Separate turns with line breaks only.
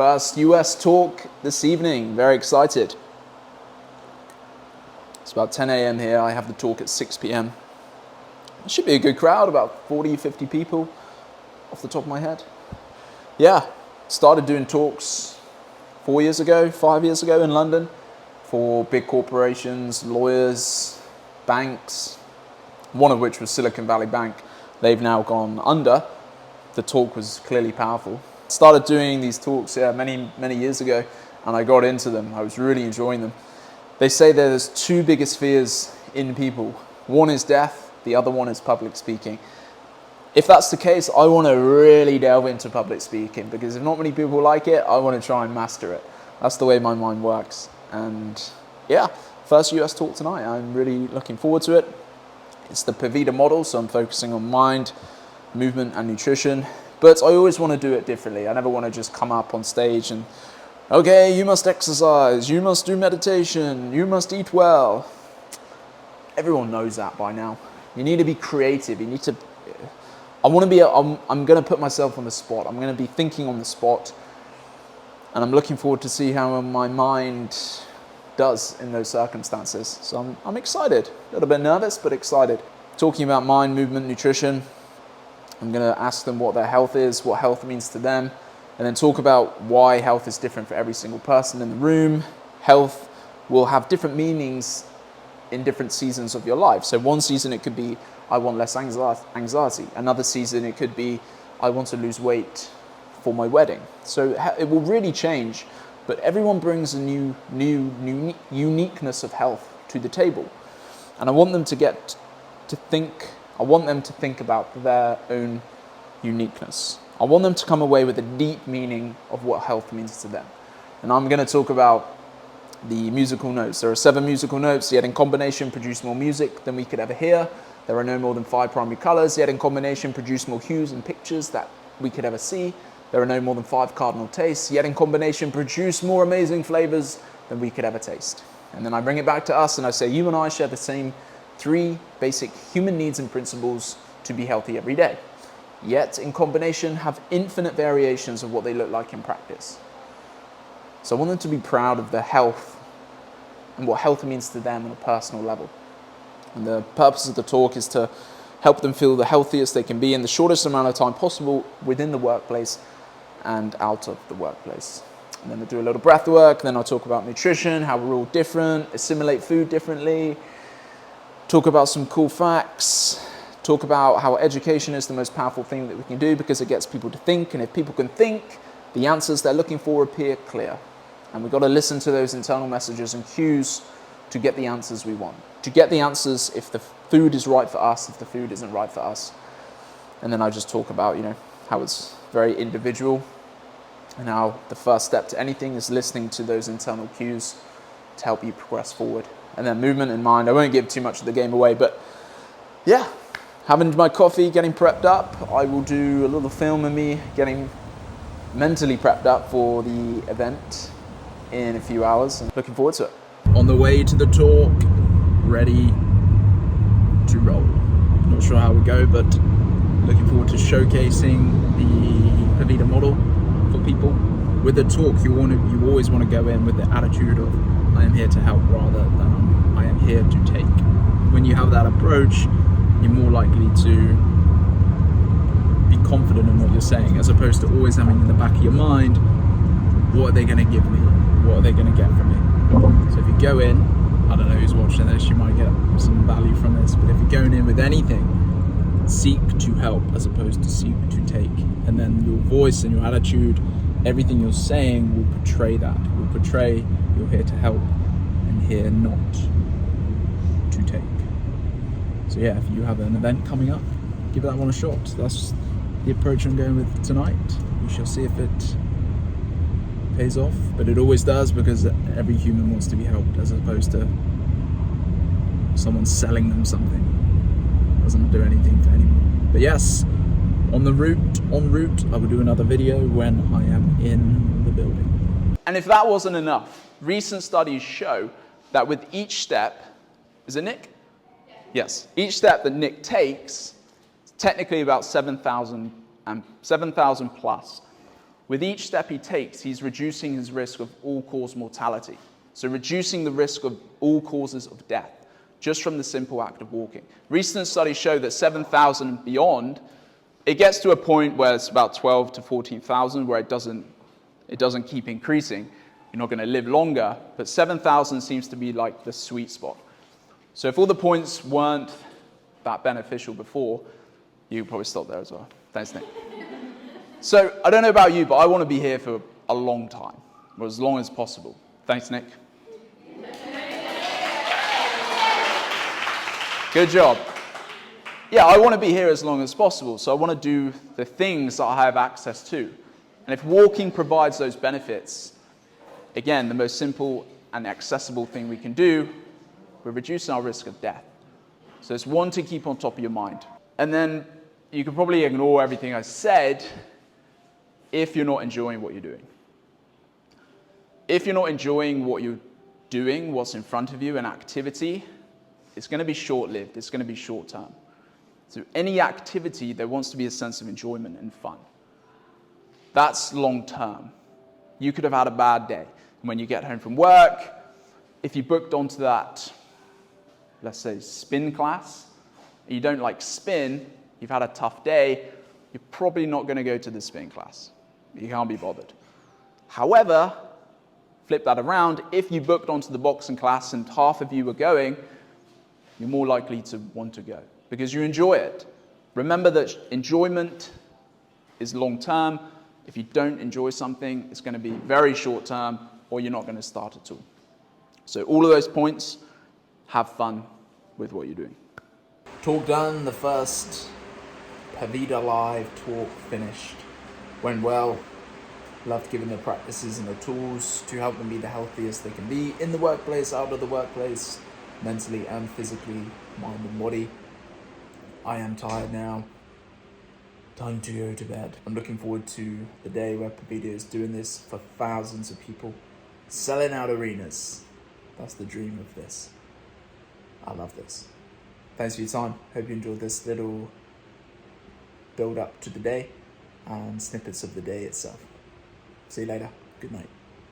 First US talk this evening, very excited. It's about 10 a.m. here, I have the talk at 6 p.m. It should be a good crowd, about 40, 50 people off the top of my head. Yeah, started doing talks 4 years ago, 5 years ago in London for big corporations, lawyers, banks, one of which was Silicon Valley Bank. They've now gone under. The talk was clearly powerful. Started doing these talks many years ago, and I got into them. I was really enjoying them. They say there's two biggest fears in people. One is death, the other one is public speaking. If that's the case, I want to really delve into public speaking, because if not many people like it, I want to try and master it. That's the way my mind works. And yeah, first US talk tonight. I'm really looking forward to it. It's the purvida model, so I'm focusing on mind, movement, and nutrition. But I always want to do it differently. I never want to just come up on stage and, okay, you must exercise, you must do meditation, you must eat well. Everyone knows that by now. You need to be creative. You need to, I'm going to put myself on the spot. I'm going to be thinking on the spot. And I'm looking forward to see how my mind does in those circumstances. So I'm excited. A little bit nervous, but excited. Talking about mind, movement, nutrition. I'm going to ask them what their health is, what health means to them, and then talk about why health is different for every single person in the room. Health will have different meanings in different seasons of your life. So one season it could be, I want less anxiety. Another season it could be, I want to lose weight for my wedding. So it will really change, but everyone brings a new uniqueness of health to the table. And I want them to think about their own uniqueness. I want them to come away with a deep meaning of what health means to them. And I'm going to talk about the musical notes. There are 7 musical notes, yet in combination produce more music than we could ever hear. There are no more than 5 primary colors, yet in combination produce more hues and pictures that we could ever see. There are no more than 5 cardinal tastes, yet in combination produce more amazing flavors than we could ever taste. And then I bring it back to us and I say, you and I share the same 3 basic human needs and principles to be healthy every day, yet in combination have infinite variations of what they look like in practice. So I want them to be proud of their health and what health means to them on a personal level. And the purpose of the talk is to help them feel the healthiest they can be in the shortest amount of time possible within the workplace and out of the workplace. And then we'll do a little breath work, then I'll talk about nutrition, how we're all different, assimilate food differently, talk about some cool facts, talk about how education is the most powerful thing that we can do because it gets people to think, and if people can think, the answers they're looking for appear clear. And we've got to listen to those internal messages and cues to get the answers we want. To get the answers if the food is right for us, if the food isn't right for us. And then I just talk about, how it's very individual and how the first step to anything is listening to those internal cues to help you progress forward. And then movement and mind. I won't give too much of the game away, but yeah, having my coffee, getting prepped up. I will do a little film of me getting mentally prepped up for the event in a few hours. And looking forward to it. On the way to the talk, ready to roll. Not sure how we go, but looking forward to showcasing the purvida model for people. With the talk, you always want to go in with the attitude of I am here to help rather than I am here to take. When you have that approach, you're more likely to be confident in what you're saying, as opposed to always having in the back of your mind, what are they going to give me? What are they going to get from me? So if you go in, I don't know who's watching this, you might get some value from this, but if you're going in with anything, seek to help as opposed to seek to take. And then your voice and your attitude, everything you're saying will portray that. Will portray you're here to help and here not to take. So yeah, if you have an event coming up, give that one a shot. That's the approach I'm going with tonight. We shall see if it pays off, but it always does, because every human wants to be helped, as opposed to someone selling them something. It doesn't do anything for anyone. But yes, en route, I will do another video when I am in the building. And if that wasn't enough, recent studies show that with each step, is it Nick? Yes. Each step that Nick takes, technically about 7,000 plus, With each step he takes, he's reducing his risk of all-cause mortality. So reducing the risk of all causes of death, just from the simple act of walking. Recent studies show that 7,000 and beyond, it gets to a point where it's about 12 to 14,000, where it doesn't keep increasing. You're not going to live longer, but 7,000 seems to be like the sweet spot. So if all the points weren't that beneficial before, you could probably stop there as well. Thanks, Nick. So I don't know about you, but I want to be here for a long time, or as long as possible. Thanks, Nick. Good job. Yeah, I want to be here as long as possible, so I want to do the things that I have access to. And if walking provides those benefits, again, the most simple and accessible thing we can do, we're reducing our risk of death. So it's one to keep on top of your mind. And then you can probably ignore everything I said if you're not enjoying what you're doing. If you're not enjoying what you're doing, what's in front of you, an activity, it's going to be short-lived, it's going to be short-term. So any activity, there wants to be a sense of enjoyment and fun. That's long-term. You could have had a bad day. When you get home from work, if you booked onto that, let's say, spin class, and you don't like spin, you've had a tough day, you're probably not going to go to the spin class. You can't be bothered. However, flip that around, if you booked onto the boxing class and half of you were going, you're more likely to want to go because you enjoy it. Remember that enjoyment is long-term. If you don't enjoy something, it's going to be very short-term or you're not going to start at all. So all of those points, have fun with what you're doing. Talk done, the first purvida Live talk finished. Went well. Loved giving the practices and the tools to help them be the healthiest they can be in the workplace, out of the workplace, mentally and physically, mind and body. I am tired now. Time to go to bed. I'm looking forward to the day where purvida is doing this for thousands of people, selling out arenas. That's the dream of this. I love this. Thanks for your time. Hope you enjoyed this little build up to the day and snippets of the day itself. See you later. Good night.